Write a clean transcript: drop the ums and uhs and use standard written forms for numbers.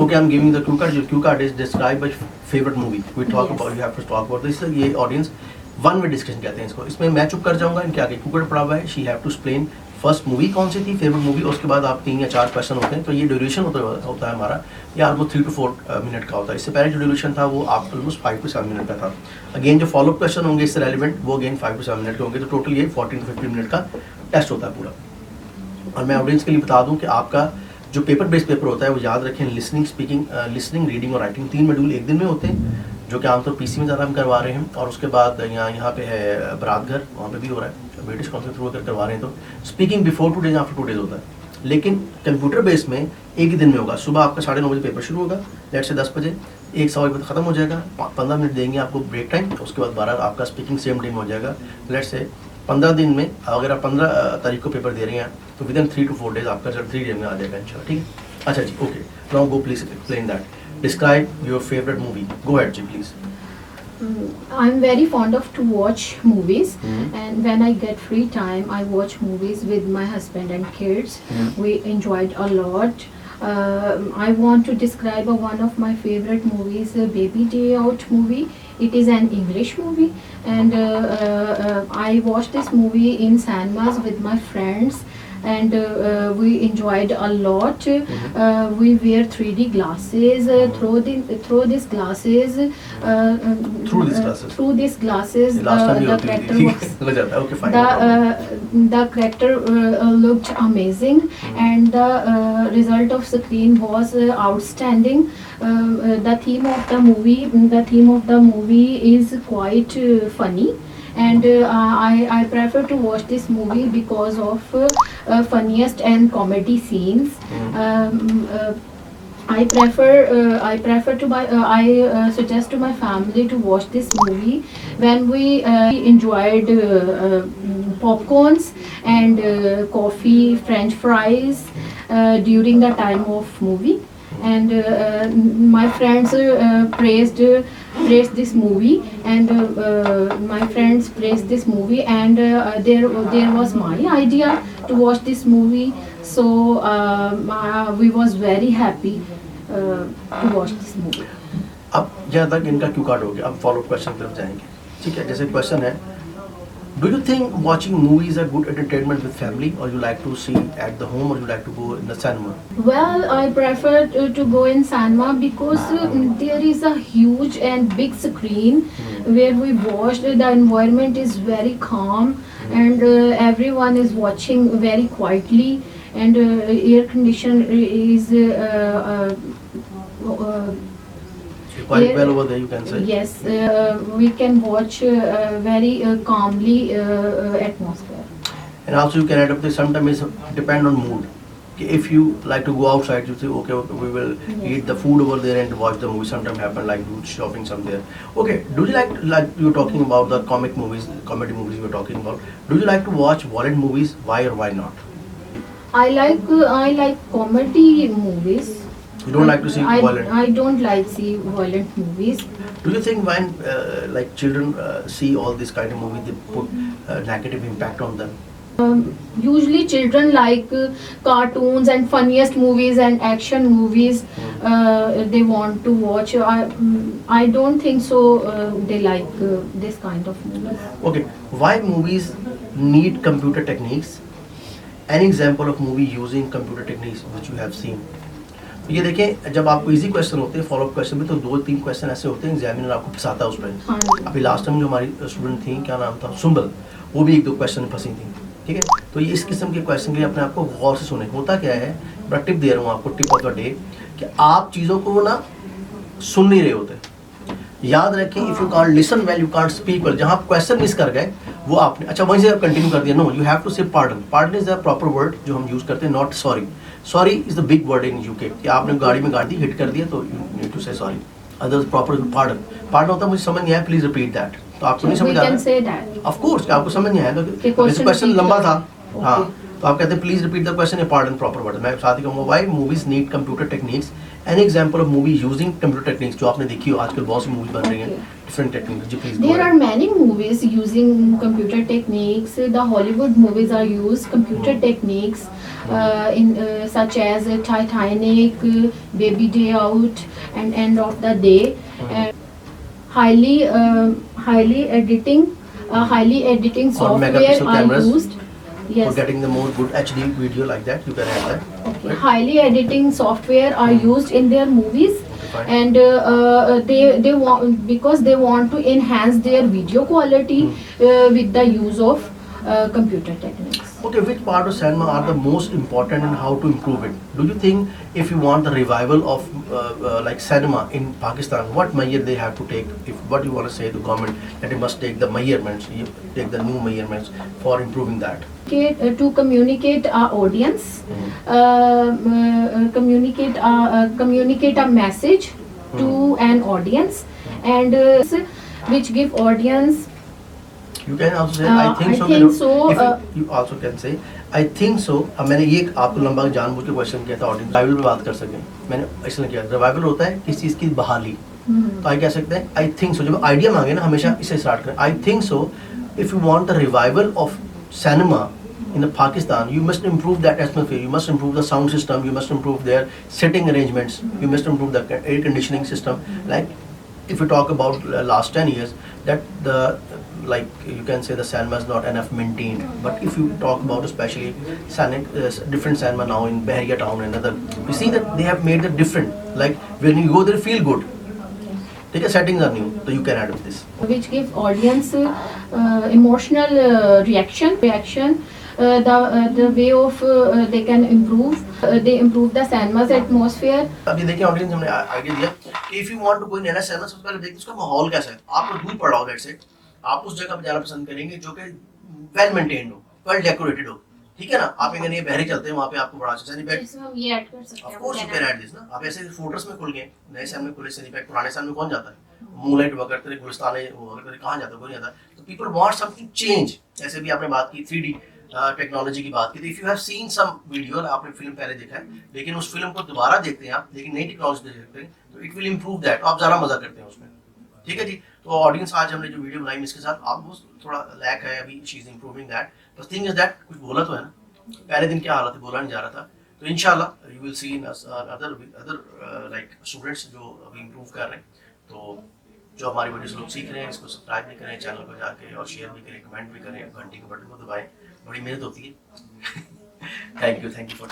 Okay, I'm giving the cue card. Your cue card is describe my favorite movie. We talk Yes. about, you have to talk about this. ये audience one way discussion कहते हैं इसको. इसमें मैं चुप कर जाऊंगा, इनके आगे क्यू कार्ड पड़ा हुआ है. She have to explain first movie कौन सी थी, फेवरेट मूवी. उसके बाद आप 3 या 4 क्वेश्चन होते हैं. तो ये ड्यूरेशन होता है हमारा, ये ऑलमोस्ट 3 to 4 मिनट का होता है. इससे पहले जो ड्यूरेशन था वो आप ऑलमोस्ट 5 to 7 मिनट का था. अगेन जो फॉलोअप क्वेश्चन होंगे इससे रेलिवेंट, वो अगेन 5 to 7 मिनट के होंगे. तो टोटल ये 14 to 15 मिनट का टेस्ट होता है पूरा. और मैं ऑडियंस के लिए बता दूं कि आपका जो पेपर बेस्ड पेपर होता है वो याद रखें, लिसनिंग, स्पीकिंग, लिसनिंग, रीडिंग और राइटिंग 3 मॉड्यूल एक दिन में होते हैं, जो कि आमतौर पीसी में ज़्यादा हम करवा रहे हैं. और उसके बाद यहाँ पे है बरातघर, वहाँ पे भी हो रहा है, ब्रिटिश काउंसिल थ्रू अगर करवा रहे हैं तो speaking before 2 days after 2 days होता है. लेकिन कंप्यूटर बेस में एक ही दिन में होगा. सुबह आपका 9:30 बजे पेपर शुरू होगा, लेट से 10 बजे, 1 सवा 1 बजे ख़त्म हो जाएगा. 15 मिनट देंगे आपको ब्रेक टाइम. उसके बाद 12 आपका स्पीकिंग सेम डे में हो जाएगा. लेट से 15 दिन में, अगर आप 15 तारीख को पेपर दे रहे हैं तो विद इन 3 to 4 days आपका रिजल्ट 3 days में आ जाएगा इंशाल्लाह. ठीक है, अच्छा जी, okay. Now go please explain that. Describe your favourite movie. Go ahead जी please. I'm very fond of to watch movies, Mhm. and when I get free time, I watch movies with my husband and kids. Mhm. We enjoyed a lot. I want to describe one of my favorite movies, Baby Day Out movie. It is an English movie, and I watched this movie in cinemas with my friends, and we enjoyed a lot. We wear 3D glasses. Through these glasses, through these glasses, the character was Okay, fine. the character looked amazing, and the result of screen was outstanding. The theme of the movie is quite funny, and I prefer to watch this movie because of funniest and comedy scenes. I suggest to my family to watch this movie when we enjoyed popcorns and coffee, French fries during the time of movie. And my friends praised this movie, and there was my idea to watch this movie. So we was very happy to watch this movie. अब जहाँ तक इनका Q card हो गया, अब follow question की तरफ जाएंगे. ठीक है, जैसे क्वेश्चन है, do you think watching movies are good entertainment with family, और you like to see at the home, और you like to go in the cinema? Well, I prefer to go in cinema because there is a huge and big screen where we watch. The environment is very calm, and everyone is watching very quietly, and air condition is Quite well over there, you can say. yes, we can watch very calmly atmosphere. And also you can add up this, sometimes depend on mood. If you like to go outside, you say okay, we will eat the food over there and watch the movie. Sometimes happen like do shopping somewhere. Okay, do you like you were talking about the comic movies, comedy movies you were talking about. Do you like to watch violent movies? Why or why not? I like comedy movies. You don't like to see violent? I don't like see violent movies. Do you think when like children see all this kind of movie, they put negative impact on them? Usually children like cartoons and funniest movies and action movies. They want to watch. I don't think so. They like this kind of movies. Okay, why movies need computer techniques? Any example of movie using computer techniques which you have seen? तो ये देखें, जब आपको easy question होते हैं follow up question में, तो 2-3 question ऐसे होते हैं एग्जामिनर आपको फंसाता है उस पर. हाँ. अभी लास्ट टाइम जो हमारी स्टूडेंट थी, क्या नाम था, सुंबल, वो भी 1-2 क्वेश्चन में फंसी थी. ठीक है, तो ये इस किस्म के क्वेश्चन के लिए अपने आपको गौर से सुने. होता क्या है, बड़ा टिप दे रहा हूँ आपको, टिप ऑफ द डे, कि आप चीज़ों को ना सुन नहीं रहे होते. याद रखें, if you can't listen well, you can't speak well. जहाँ आप क्वेश्चन मिस कर गए वो आपने, अच्छा वहीं से आप कंटिन्यू कर दिया. नो, यू हैव टू से pardon. Pardon is the proper word जो हम यूज करते हैं, not sorry. Sorry is the big word in UK, कि आपने गाड़ी में गाड़ी हिट कर दिया तो यू नीड टू से sorry. Other proper pardon. Pardon होता है मुझे समझ नहीं आया, प्लीज रिपीट दैट. तो आपको नहीं समझ आ We can रहा, say that. ऑफ कोर्स आपको समझ नहीं आया, कि question क्वेश्चन repeat लंबा करो. था. हाँ, तो आप कहते हैं please repeat the question in part and proper word. मैं साथ ही कहूँगा why movies need computer techniques, an example of movie using computer techniques, जो आपने देखी हो आजकल बहुत सी मूवीज बन रही हैं Okay. Different techniques. जी please. There are many movies using computer techniques. The Hollywood movies are used computer techniques in such as Titanic, Baby Day Out, and End of the Day. And highly editing Or software megapixel are cameras. used. For Yes. getting the more good HD video like that, you can add that. Okay. Right? Highly editing software are used in their movies. Okay, fine. And they want, because they want to enhance their video quality with the use of computer techniques. Okay, which part of cinema are the most important and how to improve it? Do you think if you want the revival of like cinema in Pakistan, what measure they have to take? If what you want to say to government that they must take the measurements, you take the new measurements for improving that. To communicate our audience, communicate a message to an audience, and which give audience. You can also say I think I so. think so, If you also can say I think so. अब मैंने ये आपको लंबा जानबूझ के question किया था audience revival पे बात कर सकें, मैंने इसलिए किया। रिवाइवल होता है किसी चीज़ की बहाली, तो आई कह सकते हैं आई थिंक सो। जब आइडिया मांगे ना हमेशा इसे स्टार्ट करें, I think so. If you want the revival of cinema in Pakistan, you must improve that atmosphere, you must improve the sound system, you must improve their sitting arrangements, you must improve the air conditioning system. Like if we talk about last 10 years, that the like you can say the cinema is not enough maintained. But if you talk about especially different cinema now in Bahria town and other, you see that they have made it different. Like when you go there, feel good. Take a settings are new, so you can add with this. Which give audience emotional reaction. The way of they can improve, they improve the cinema's atmosphere. अब ये देखिए audience, हमने idea दिया कि if you want to go in an cinema, सबसे पहले देखिए उसका माहौल कैसा है। आपको दूर पड़ा हो, लेट्स से आप उस जगह पे जाना पसंद करेंगे जो कि वेल मेंटेन्ड हो, वेल डेकोरेटेड हो, ठीक है ना। आप कहेंगे नहीं बहरे चलते हैं, वहाँ पे आपको बड़ा अच्छा सैनिक इसमें हम ये ऐड कर सकते हैं। Of course you can add this ना। आप ऐसे फोटोस में खुल गए, नए साल में खुले सैनिक, पुराने साल में कौन जाता है, मूनलाइट हुआ करते थे, गुलिस्तान हुआ करते थे, कहाँ जाता है, कोई नहीं जाता। तो पीपल वांट समथिंग चेंज। जैसे भी आपने बात की 3D टेक्नोलॉजी की बात की, तो if you have seen some video, आपने फिल्म पहले देखा है लेकिन उस फिल्म को दोबारा देखते हैं आप, लेकिन नई टेक्नोलॉजी देखते हैं, तो इट विल इंप्रूव दैट, आप ज़्यादा मजा करते हैं उसमें, ठीक है जी। तो ऑडियंस आज हमने जो वीडियो बनाई इसके साथ आपको थोड़ा लैक है अभी, she is improving that, but thing is that कुछ बोला तो है ना, पहले दिन क्या हालत है, बोला नहीं जा रहा था। तो इंशाल्लाह you will see in other like students जो अभी इंप्रूव कर रहे हैं। तो जो हमारी वीडियोस लोग सीख रहे हैं, इसको सब्सक्राइब भी करें चैनल को जाके, और शेयर भी करें, कमेंट भी करें, घंटी के बटन को दबाएं, बड़ी मेहनत होती है। Thank you for